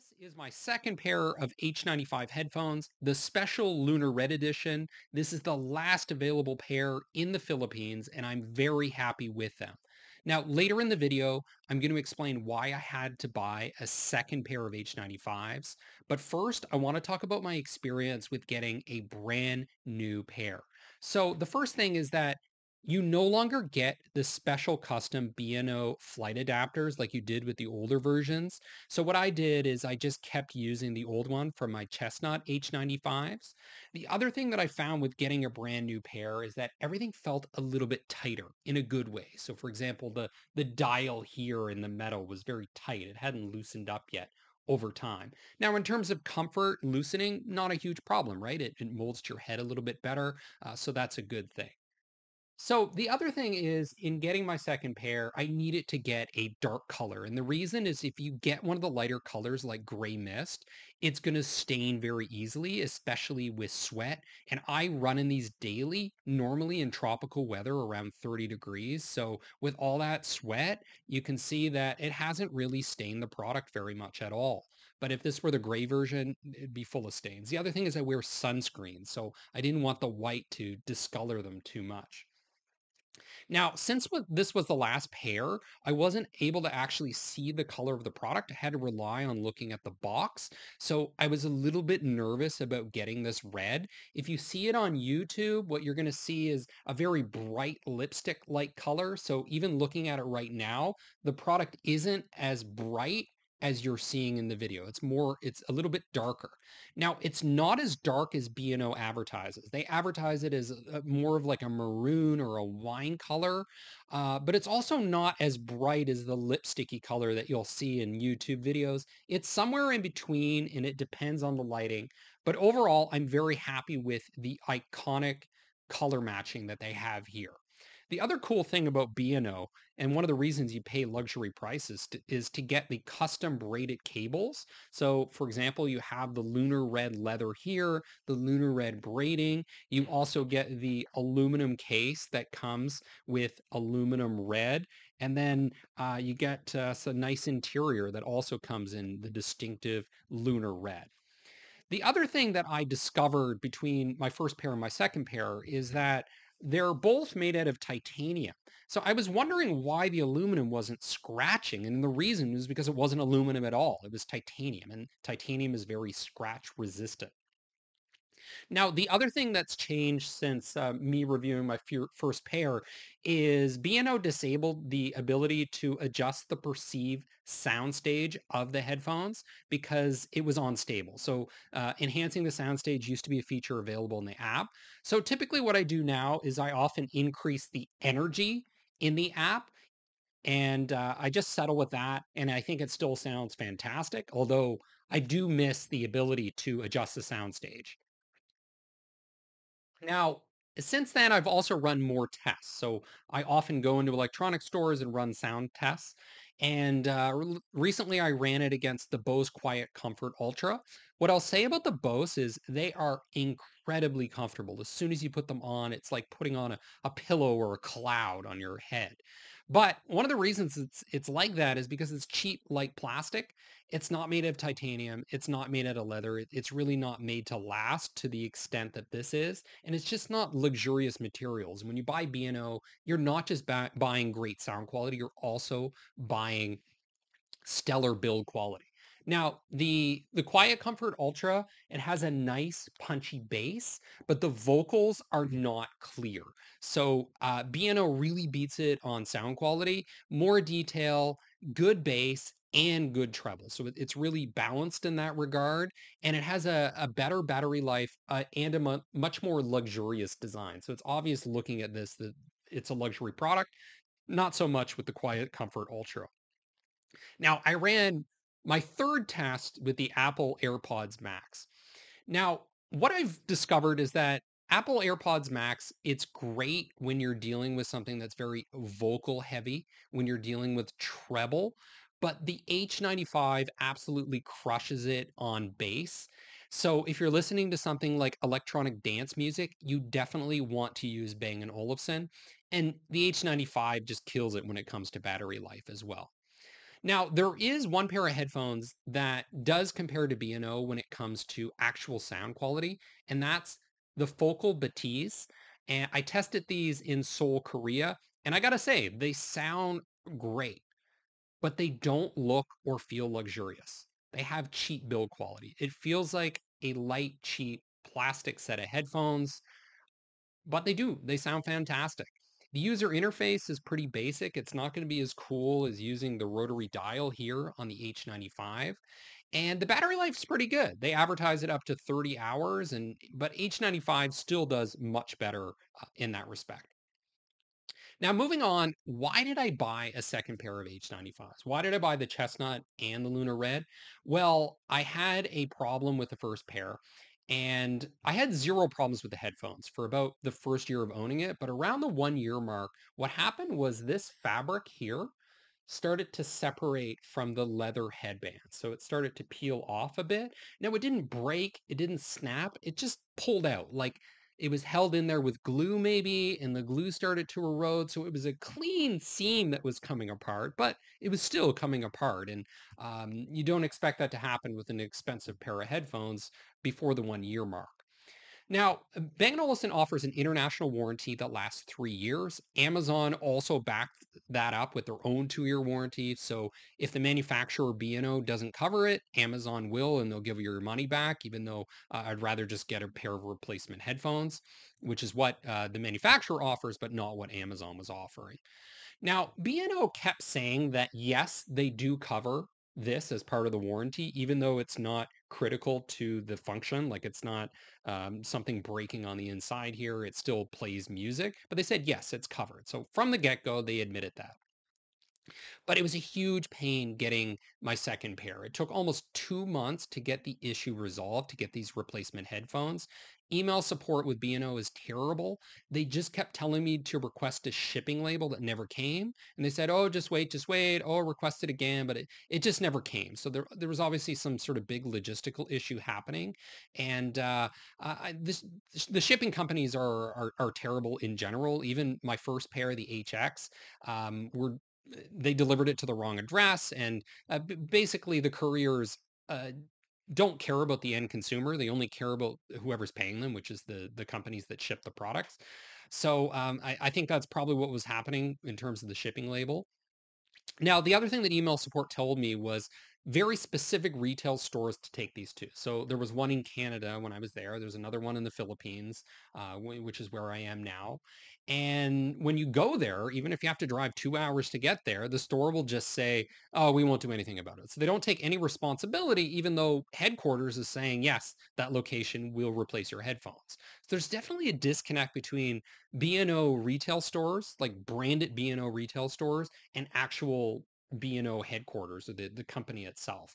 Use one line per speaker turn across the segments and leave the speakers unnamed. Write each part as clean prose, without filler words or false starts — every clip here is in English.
This is my second pair of H95 headphones, the special Lunar Red Edition. This is the last available pair in the Philippines, and I'm very happy with them. Now, later in the video, I'm going to explain why I had to buy a second pair of H95s. But first, I want to talk about my experience with getting a brand new pair. So the first thing is that you no longer get the special custom B&O flight adapters like you did with the older versions. So what I did is I just kept using the old one from my Chestnut H95s. The other thing that I found with getting a brand new pair is that everything felt a little bit tighter in a good way. So for example, the dial here in the metal was very tight. It hadn't loosened up yet over time. Now, in terms of comfort, loosening, not a huge problem, right? It molds to your head a little bit better, so that's a good thing. So the other thing is in getting my second pair, I needed to get a dark color. And the reason is if you get one of the lighter colors like gray mist, it's going to stain very easily, especially with sweat. And I run in these daily, normally in tropical weather around 30 degrees. So with all that sweat, you can see that it hasn't really stained the product very much at all. But if this were the gray version, it'd be full of stains. The other thing is I wear sunscreen, so I didn't want the white to discolor them too much. Now, since this was the last pair, I wasn't able to actually see the color of the product. I had to rely on looking at the box. So I was a little bit nervous about getting this red. If you see it on YouTube, what you're going to see is a very bright lipstick-like color. So even looking at it right now, the product isn't as bright as you're seeing in the video. It's a little bit darker. Now, it's not as dark as B&O advertises. They advertise it as more of like a maroon or a wine color, but it's also not as bright as the lipsticky color that you'll see in YouTube videos. It's somewhere in between, and it depends on the lighting. But overall, I'm very happy with the iconic color matching that they have here. The other cool thing about B&O, and one of the reasons you pay luxury prices is to get the custom braided cables. So for example, you have the Lunar Red leather here, the Lunar Red braiding. You also get the aluminum case that comes with aluminum red. And then you get some nice interior that also comes in the distinctive Lunar Red. The other thing that I discovered between my first pair and my second pair is that they're both made out of titanium. So I was wondering why the aluminum wasn't scratching. And the reason was because it wasn't aluminum at all. It was titanium, and titanium is very scratch resistant. Now, the other thing that's changed since me reviewing my first pair is B&O disabled the ability to adjust the perceived soundstage of the headphones because it was unstable. So enhancing the soundstage used to be a feature available in the app. So typically what I do now is I often increase the energy in the app, and I just settle with that. And I think it still sounds fantastic, although I do miss the ability to adjust the soundstage. Now, since then, I've also run more tests. So I often go into electronic stores and run sound tests. And recently, I ran it against the Bose QuietComfort Ultra. What I'll say about the Bose is they are incredibly comfortable. As soon as you put them on, it's like putting on a pillow or a cloud on your head. But one of the reasons it's like that is because it's cheap, light plastic. It's not made of titanium. It's not made out of leather. It's really not made to last to the extent that this is. And it's just not luxurious materials. When you buy B&O, you're not just buying great sound quality, you're also buying stellar build quality. Now, the QuietComfort Ultra, it has a nice punchy bass, but the vocals are not clear. So B&O really beats it on sound quality, more detail, good bass, and good treble. So it's really balanced in that regard, and it has a better battery life and a much more luxurious design. So it's obvious looking at this that it's a luxury product, not so much with the QuietComfort Ultra. Now, I ran my third test with the Apple AirPods Max. Now, what I've discovered is that Apple AirPods Max, it's great when you're dealing with something that's very vocal heavy, when you're dealing with treble, but the H95 absolutely crushes it on bass. So if you're listening to something like electronic dance music, you definitely want to use Bang & Olufsen, and the H95 just kills it when it comes to battery life as well. Now, there is one pair of headphones that does compare to B&O when it comes to actual sound quality, and that's the Focal Bathys. And I tested these in Seoul, Korea, and I gotta say, they sound great, but they don't look or feel luxurious. They have cheap build quality. It feels like a light, cheap plastic set of headphones, but they do. They sound fantastic. The user interface is pretty basic. It's not going to be as cool as using the rotary dial here on the H95. And the battery life's pretty good. They advertise it up to 30 hours, but H95 still does much better in that respect. Now, moving on, why did I buy a second pair of H95s? Why did I buy the Chestnut and the Lunar Red? Well, I had a problem with the first pair, and I had zero problems with the headphones for about the first year of owning it. But around the 1 year mark, what happened was this fabric here started to separate from the leather headband. So it started to peel off a bit. Now, it didn't break, it didn't snap, it just pulled out. Like it was held in there with glue, maybe, and the glue started to erode. So it was a clean seam that was coming apart, but it was still coming apart. And you don't expect that to happen with an expensive pair of headphones before the 1 year mark. Now, Bang & Olufsen offers an international warranty that lasts 3 years. Amazon also backed that up with their own 2 year warranty. So if the manufacturer B&O doesn't cover it, Amazon will, and they'll give you your money back, even though I'd rather just get a pair of replacement headphones, which is what the manufacturer offers, but not what Amazon was offering. Now, B&O kept saying that yes, they do cover this as part of the warranty, even though it's not critical to the function, like it's not something breaking on the inside here. It still plays music, but they said yes, it's covered. So from the get-go, they admitted that. But it was a huge pain getting my second pair. It took almost 2 months to get the issue resolved, to get these replacement headphones. Email support with B&O is terrible. They just kept telling me to request a shipping label that never came. And they said, oh, just wait, just wait. Oh, request it again. But it just never came. So there was obviously some sort of big logistical issue happening. And the shipping companies are terrible in general. Even my first pair, the HX, were they delivered it to the wrong address, and basically the couriers uh, don't care about the end consumer. They only care about whoever's paying them, which is the companies that ship the products. So I think that's probably what was happening in terms of the shipping label. Now, the other thing that email support told me was very specific retail stores to take these to. So there was one in Canada when I was there. There's another one in the Philippines, which is where I am now. And when you go there, even if you have to drive 2 hours to get there, the store will just say, oh, we won't do anything about it. So they don't take any responsibility, even though headquarters is saying, yes, that location will replace your headphones. So there's definitely a disconnect between B&O retail stores, like branded B&O retail stores, and actual B&O headquarters or the company itself.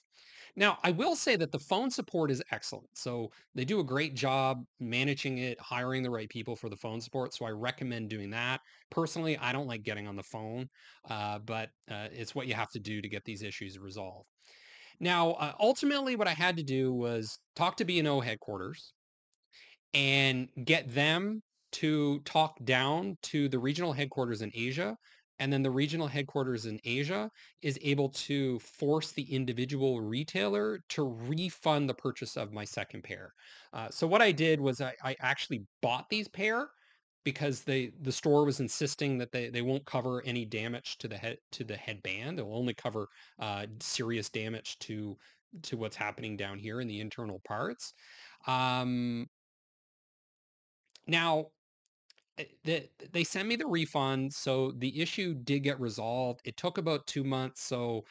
Now, I will say that the phone support is excellent. So they do a great job managing it, hiring the right people for the phone support. So I recommend doing that. Personally, I don't like getting on the phone, but it's what you have to do to get these issues resolved. Now, ultimately, what I had to do was talk to B&O headquarters and get them to talk down to the regional headquarters in Asia. And then the regional headquarters in Asia is able to force the individual retailer to refund the purchase of my second pair. So what I did was I actually bought these pair because the store was insisting that they won't cover any damage to the headband. They'll only cover serious damage to what's happening down here in the internal parts. Um, Now, they sent me the refund, so the issue did get resolved. It took about 2 months, so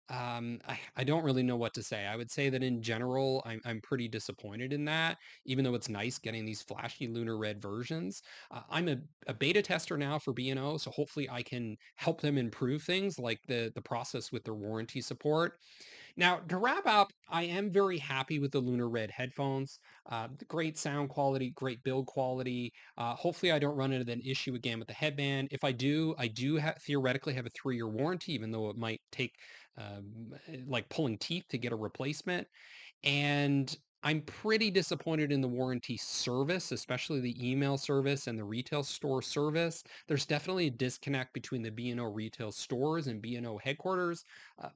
I don't really know what to say. I would say that in general, I'm pretty disappointed in that, even though it's nice getting these flashy Lunar Red versions. I'm a beta tester now for B&O, so hopefully I can help them improve things like the process with their warranty support. Now, to wrap up, I am very happy with the Lunar Red headphones. Great sound quality, great build quality. Hopefully, I don't run into an issue again with the headband. If I do theoretically have a 3 year warranty, even though it might take like pulling teeth to get a replacement. And I'm pretty disappointed in the warranty service, especially the email service and the retail store service. There's definitely a disconnect between the B&O retail stores and B&O headquarters,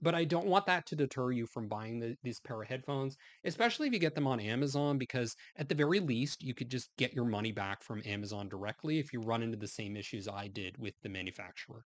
but I don't want that to deter you from buying these pair of headphones, especially if you get them on Amazon, because at the very least, you could just get your money back from Amazon directly if you run into the same issues I did with the manufacturer.